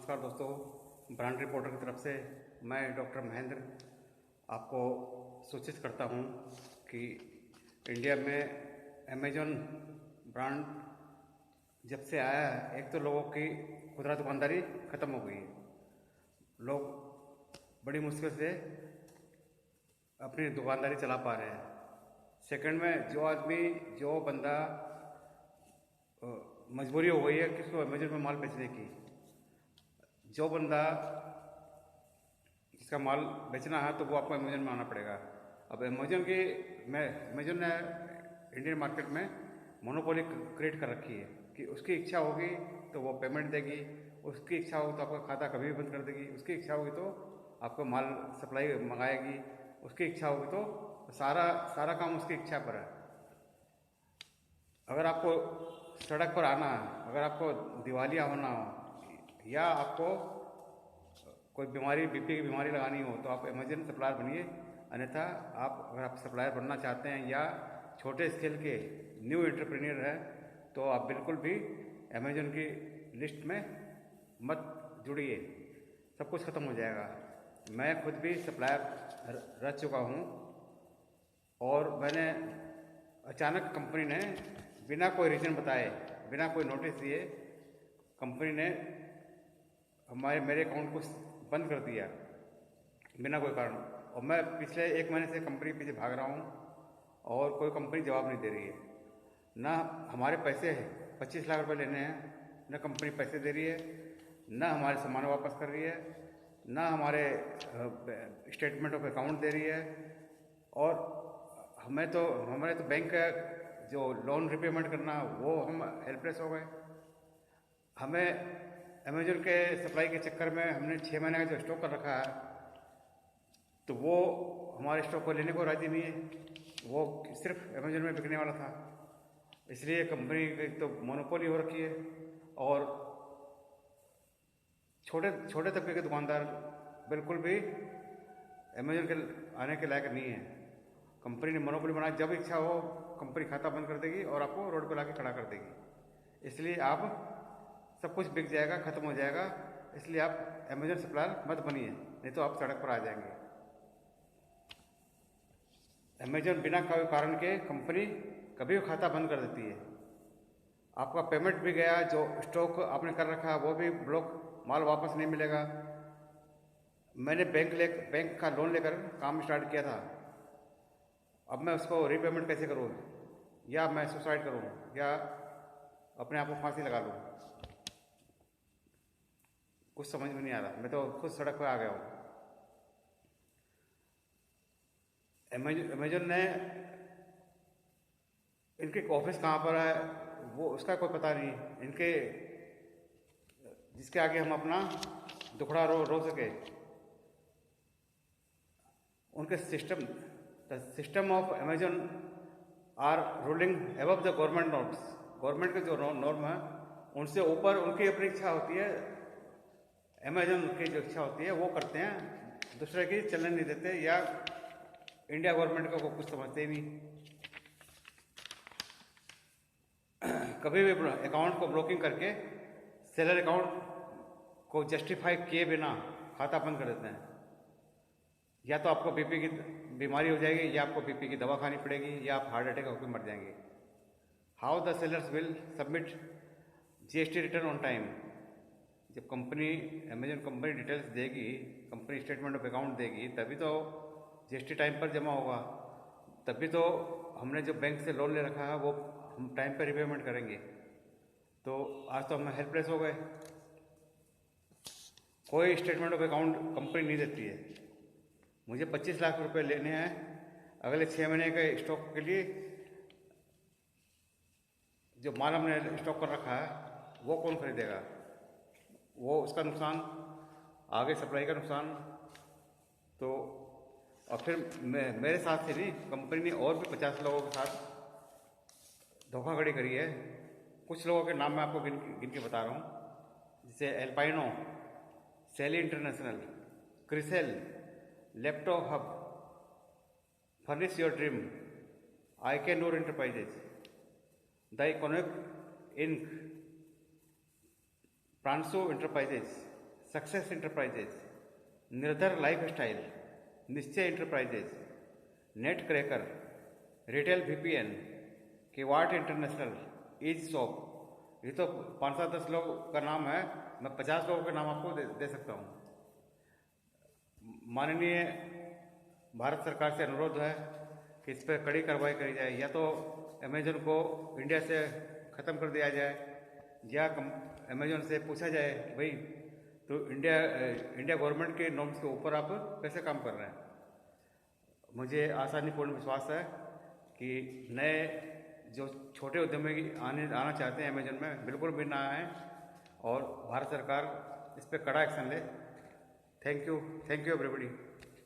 नमस्कार दोस्तों, brand reporter की तरफ से मैं डॉक्टर महेंद्र आपको सूचित करता हूं कि इंडिया में अमेजॉन ब्रांड जब से आया है, एक तो लोगों की खुदरा दुकानदारी ख़त्म हो गई है। लोग बड़ी मुश्किल से अपनी दुकानदारी चला पा रहे हैं। सेकंड में जो बंदा मजबूरी हो गई है कि उसको अमेजन में माल बेचने की, जो बंदा जिसका माल बेचना है तो वो आपको अमेजन में आना पड़ेगा। अब अमेजन ने इंडियन मार्केट में मोनोपोली क्रिएट कर रखी है कि उसकी इच्छा होगी तो वो पेमेंट देगी, उसकी इच्छा होगी तो आपका खाता कभी भी बंद कर देगी, उसकी इच्छा होगी तो आपको माल सप्लाई मंगाएगी, उसकी इच्छा होगी तो सारा काम उसकी इच्छा पर है। अगर आपको सड़क पर आना है, अगर आपको दिवालिया होना हो या आपको कोई बीमारी बीपी की बीमारी लगानी हो तो आप अमेजन सप्लायर बनिए। अन्यथा अगर आप सप्लायर बनना चाहते हैं या छोटे स्केल के न्यू एंटरप्रेन्योर हैं तो आप बिल्कुल भी अमेजन की लिस्ट में मत जुड़िए, सब कुछ ख़त्म हो जाएगा। मैं खुद भी सप्लायर रह चुका हूँ और मैंने अचानक कंपनी ने बिना कोई रीज़न बताए, बिना कोई नोटिस दिए कंपनी ने मेरे अकाउंट को बंद कर दिया बिना कोई कारण। और मैं पिछले 1 महीने से कंपनी पीछे भाग रहा हूँ और कोई कंपनी जवाब नहीं दे रही है। ना हमारे पैसे 25 लाख रुपए लेने हैं, ना कंपनी पैसे दे रही है, ना हमारे सामान वापस कर रही है, ना हमारे स्टेटमेंट ऑफ अकाउंट दे रही है। और हमारे तो बैंक का जो लोन रिपेमेंट करना वो हम हेल्पलेस हो गए। हमें अमेजन के सप्लाई के चक्कर में हमने 6 महीने का जो स्टॉक कर रखा है तो वो हमारे स्टॉक को लेने को राजी नहीं है, वो सिर्फ अमेजन में बिकने वाला था। इसलिए कंपनी की तो मोनोपोली हो रखी है और छोटे तबके के दुकानदार बिल्कुल भी अमेजन के आने के लायक नहीं है। कंपनी ने मोनोपोली बनाया, जब इच्छा हो कंपनी खाता बंद कर देगी और आपको रोड पर लाके खड़ा कर देगी। इसलिए आप सब कुछ बिक जाएगा, ख़त्म हो जाएगा। इसलिए आप अमेजन सप्लायर मत बनिए, नहीं तो आप सड़क पर आ जाएंगे। अमेजन बिना कोई कारण के कंपनी कभी भी खाता बंद कर देती है। आपका पेमेंट भी गया, जो स्टॉक आपने कर रखा है वो भी ब्लॉक, माल वापस नहीं मिलेगा। मैंने बैंक का लोन लेकर काम स्टार्ट किया था, अब मैं उसको रीपेमेंट कैसे करूँ, या मैं सुसाइड करूँ या अपने आप को फांसी लगा लूँ, कुछ समझ में नहीं आ रहा। मैं तो खुद सड़क पर आ गया हूँ। अमेजन ने इनके ऑफिस कहाँ पर है वो उसका कोई पता नहीं, इनके जिसके आगे हम अपना दुखड़ा रो सके। उनके system of Amazon are ruling above the government norms. Government के जो नॉर्म है उनसे ऊपर उनकी अपनी इच्छा होती है। अमेजन की जो इच्छा होती है वो करते हैं, दूसरे की चलने नहीं देते, या इंडिया गवर्नमेंट को कुछ समझते ही नहीं। कभी भी अकाउंट को ब्लॉकिंग करके सेलर अकाउंट को जस्टिफाई किए बिना खाता बंद कर देते हैं। या तो आपको बीपी की बीमारी हो जाएगी, या आपको बीपी की दवा खानी पड़ेगी, या आप हार्ट अटैक होकर मर जाएंगे। How the sellers will submit GST return on time. जब अमेजन कंपनी डिटेल्स देगी, कंपनी स्टेटमेंट ऑफ अकाउंट देगी, तभी तो जीएसटी टाइम पर जमा होगा, तभी तो हमने जो बैंक से लोन ले रखा है वो हम टाइम पर रिपेमेंट करेंगे। तो आज तो हम हेल्पलेस हो गए, कोई स्टेटमेंट ऑफ अकाउंट कंपनी नहीं देती है। मुझे 25 लाख रुपए लेने हैं अगले 6 महीने के स्टॉक के लिए। जो माल हमने स्टॉक कर रखा है वो कौन खरीदेगा, वो उसका नुकसान, आगे सप्लाई का नुकसान। तो और फिर मेरे साथ से नहीं, कंपनी ने और भी 50 लोगों के साथ धोखाधड़ी करी है। कुछ लोगों के नाम मैं आपको गिन के बता रहा हूँ, जैसे एल्पाइनो, सेली इंटरनेशनल, क्रिसेल, लेप्टो hub, furnish your dream, IK Noor enterprises, the economic inc, प्रांसो enterprises, success enterprises, Nirdhar lifestyle, Nishchay enterprises, net cracker, retail VPN, किवाट इंटरनेशनल, ईज शॉप। ये तो 5-7-10 लोग का नाम है, मैं 50 लोगों के नाम आपको दे सकता हूँ। माननीय भारत सरकार से अनुरोध है कि इस पर कड़ी कार्रवाई करी जाए, या तो अमेजन को इंडिया से ख़त्म कर दिया जाए, या अमेजन से पूछा जाए कि भाई तो इंडिया गवर्नमेंट के नॉर्म्स के ऊपर आप कैसे काम कर रहे हैं। मुझे आसानीपूर्ण विश्वास है कि नए जो छोटे उद्यमी आना चाहते हैं अमेजन में, बिल्कुल भी ना आए और भारत सरकार इस पर कड़ा एक्शन ले। Thank you everybody.